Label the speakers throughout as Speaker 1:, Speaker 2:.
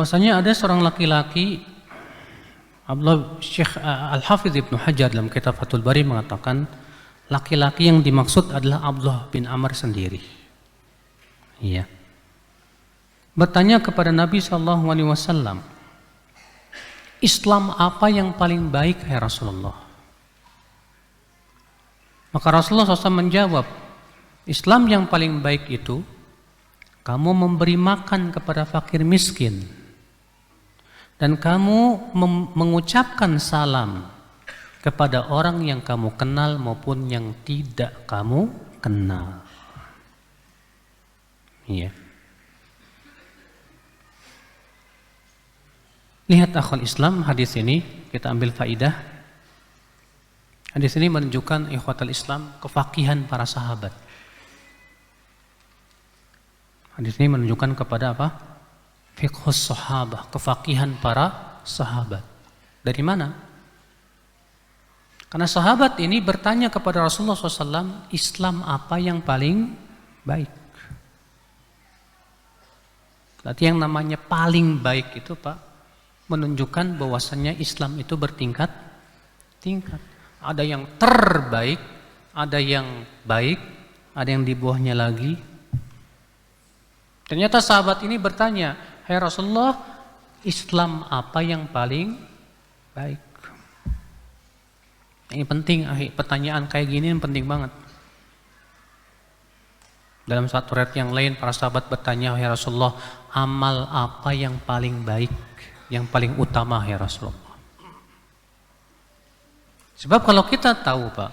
Speaker 1: bahwasanya ada seorang laki-laki, Syekh Al-Hafidz Ibnu Hajar dalam kitab Fathul Bari mengatakan laki-laki yang dimaksud adalah Abdullah bin Amr sendiri. Iya. Bertanya kepada Nabi SAW, Islam apa yang paling baik ya Rasulullah? Maka Rasulullah SAW menjawab, Islam yang paling baik itu kamu memberi makan kepada fakir miskin dan kamu mengucapkan salam kepada orang yang kamu kenal maupun yang tidak kamu kenal. Iya. Lihat akhwal Islam, hadis ini kita ambil faidah. Hadis ini menunjukkan ikhwatal Islam kefakihan para sahabat. Hadis ini menunjukkan kepada apa? Fiqhus sahabah, kefakihan para sahabat. Dari mana? Karena sahabat ini bertanya kepada Rasulullah SAW, Islam apa yang paling baik? Berarti yang namanya paling baik itu Pak, menunjukkan bahwasannya Islam itu bertingkat-tingkat. Ada yang terbaik, ada yang baik, ada yang di bawahnya lagi. Ternyata sahabat ini bertanya, hai Rasulullah, Islam apa yang paling baik? Ini penting, pertanyaan kayak gini penting banget. Dalam satu riwayat yang lain, para sahabat bertanya, hai Rasulullah, amal apa yang paling baik, yang paling utama ya Rasulullah? Sebab kalau kita tahu Pak,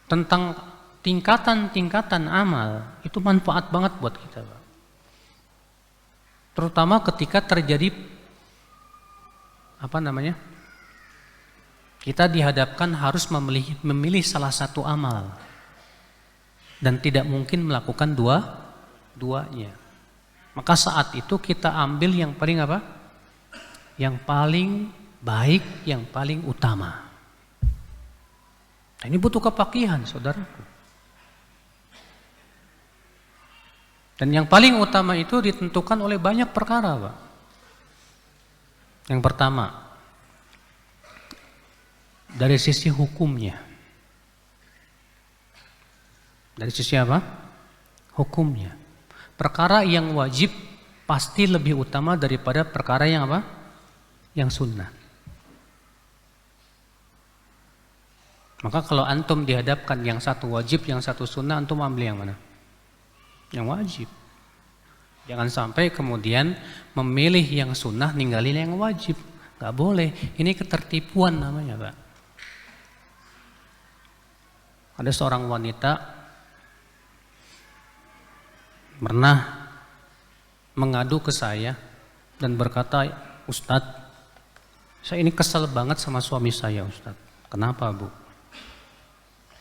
Speaker 1: tentang tingkatan-tingkatan amal, itu manfaat banget buat kita Pak. Terutama ketika terjadi kita dihadapkan harus memilih salah satu amal dan tidak mungkin melakukan duanya. Maka saat itu kita ambil yang paling apa? Yang paling baik, yang paling utama. Nah, ini butuh kepakihan saudaraku. Dan yang paling utama itu ditentukan oleh banyak perkara, Pak. Yang pertama, dari sisi hukumnya. Dari sisi apa? Hukumnya. Perkara yang wajib pasti lebih utama daripada perkara yang apa? Yang sunnah. Maka kalau antum dihadapkan yang satu wajib, yang satu sunnah, antum ambil yang mana? Yang wajib. Jangan sampai kemudian memilih yang sunnah, ninggalin yang wajib. Gak boleh. Ini ketertipuan namanya, Pak. Ada seorang wanita pernah mengadu ke saya dan berkata, Ustadz, saya ini kesal banget sama suami saya, Ustadz. Kenapa, Bu?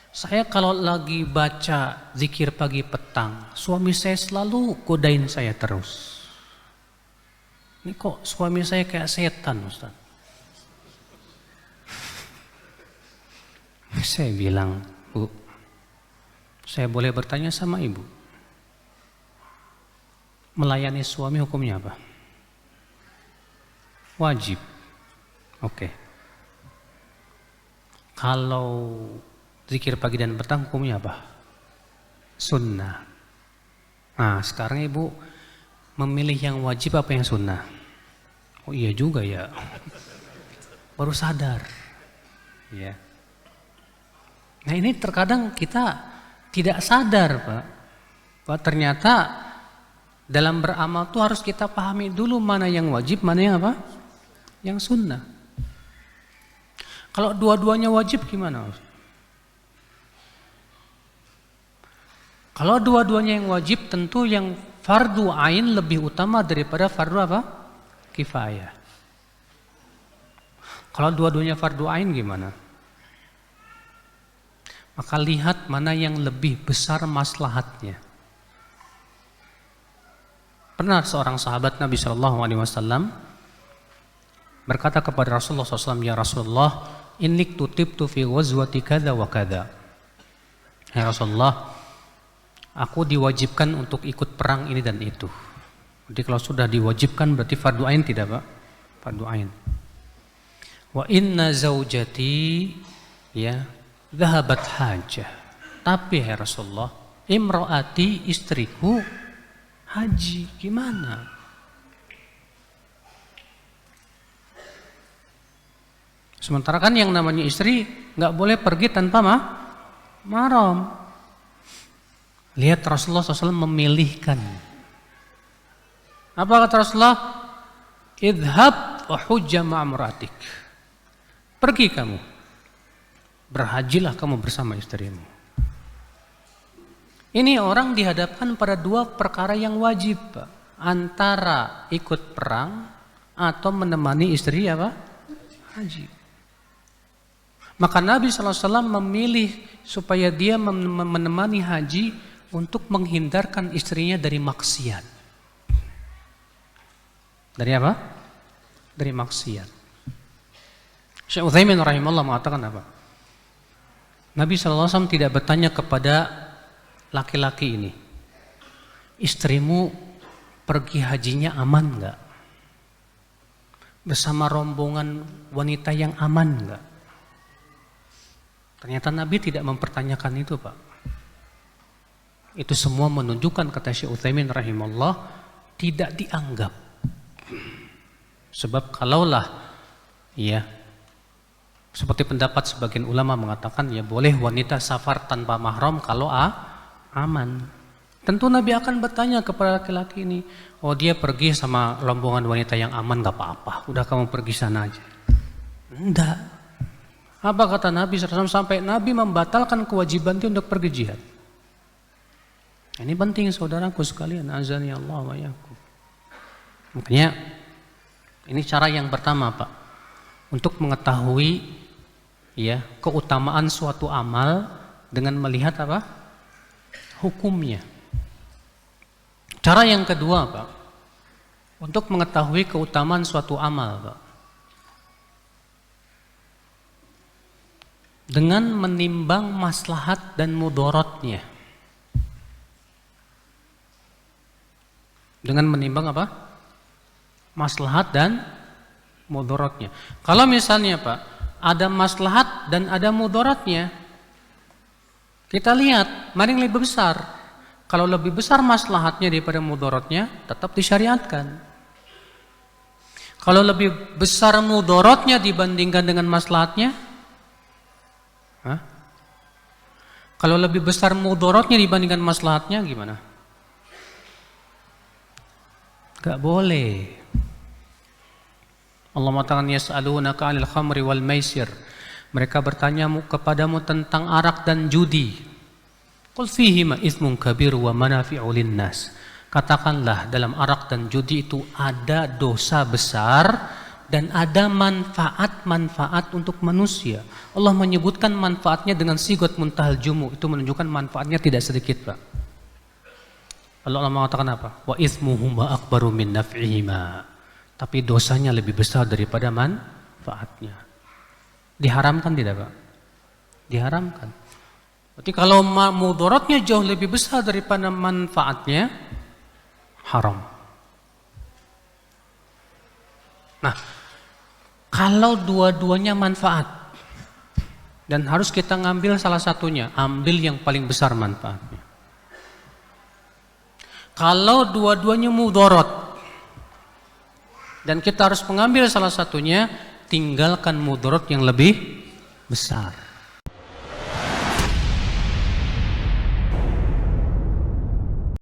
Speaker 1: Saya kalau lagi baca zikir pagi petang, suami saya selalu godain saya terus. Ini kok suami saya kayak setan, Ustaz? Saya bilang, Bu, saya boleh bertanya sama Ibu? Melayani suami hukumnya apa? Wajib. Oke. Kalau zikir pagi dan petang hukumnya apa? Sunnah. Nah sekarang Ibu memilih yang wajib apa yang sunnah? Oh iya juga ya. Baru sadar. Ya. Nah ini terkadang kita tidak sadar Pak. Bahwa ternyata dalam beramal tuh harus kita pahami dulu mana yang wajib, mana yang apa? Yang sunnah. Kalau dua-duanya wajib gimana? Kalau dua-duanya yang wajib, tentu yang fardu ain lebih utama daripada fardu apa? Kifayah. Kalau dua-duanya fardu ain gimana? Maka lihat mana yang lebih besar maslahatnya. Pernah seorang sahabat Nabi SAW berkata kepada Rasulullah SAW, ya Rasulullah, inni tutibtu fi ghazwati kadza wa kadza. Ya Rasulullah, aku diwajibkan untuk ikut perang ini dan itu. Jadi kalau sudah diwajibkan berarti fardu ain tidak, Pak? Fardu ain. Wa inna zaujati ya dhahabat hajah. Tapi ya Rasulullah, imraati istriku haji, gimana? Sementara kan yang namanya istri nggak boleh pergi tanpa mahram. Lihat Rasulullah SAW memilihkan. Apa kata Rasulullah? Idhab wa hujja ma'amratik. Pergi kamu. Berhajilah kamu bersama istrimu. Ini orang dihadapkan pada dua perkara yang wajib, Pak. Antara ikut perang atau menemani istri apa? Haji. Maka Nabi SAW memilih supaya dia menemani haji untuk menghindarkan istrinya dari maksiat. Dari apa? Dari maksiat. Syekh Utsaimin rahimahullah mengatakan apa? Nabi SAW tidak bertanya kepada laki-laki ini, istrimu pergi hajinya aman enggak? Bersama rombongan wanita yang aman enggak? Ternyata Nabi tidak mempertanyakan itu, Pak. Itu semua menunjukkan, kata Syekh Utsaimin rahimahullah, tidak dianggap. Sebab kalaulah ya seperti pendapat sebagian ulama mengatakan ya boleh wanita safar tanpa mahram kalau aman. Tentu Nabi akan bertanya kepada laki-laki ini, oh dia pergi sama rombongan wanita yang aman gak apa-apa, udah kamu pergi sana aja. Enggak. Apa kata Nabi SAW sampai Nabi membatalkan kewajiban dia untuk pergi jihad. Ini penting saudaraku sekalian, azani Allah wa iyyakum. Makanya ini cara yang pertama, Pak, untuk mengetahui ya keutamaan suatu amal dengan melihat apa? Hukumnya. Cara yang kedua, Pak, untuk mengetahui keutamaan suatu amal, Pak, dengan menimbang maslahat dan mudaratnya. Dengan menimbang apa? Maslahat dan mudaratnya. Kalau misalnya, Pak, ada maslahat dan ada mudaratnya, kita lihat mana yang lebih besar. Kalau lebih besar maslahatnya daripada mudaratnya, tetap disyariatkan. Kalau lebih besar mudaratnya dibandingkan dengan maslahatnya, kalau lebih besar mudaratnya dibandingkan maslahatnya gimana? Gak boleh. Allah mengatakan yas'alunaka 'anil khamri wal maisir. Mereka bertanya kepadamu tentang arak dan judi. Qul fihima itsmun kabir wa manafi'u linnas. Katakanlah dalam arak dan judi itu ada dosa besar dan ada manfaat-manfaat untuk manusia. Allah menyebutkan manfaatnya dengan sigot muntahal jumu. Itu menunjukkan manfaatnya tidak sedikit, Pak. Lalu Allah mengatakan apa? Wa itsmuhuma akbaru min naf'ihima. Tapi dosanya lebih besar daripada manfaatnya. Diharamkan tidak, Pak? Diharamkan. Berarti kalau mudaratnya jauh lebih besar daripada manfaatnya, haram. Nah, kalau dua-duanya manfaat dan harus kita ngambil salah satunya, ambil yang paling besar manfaatnya. Kalau dua-duanya mudarat dan kita harus mengambil salah satunya, tinggalkan mudarat yang lebih besar.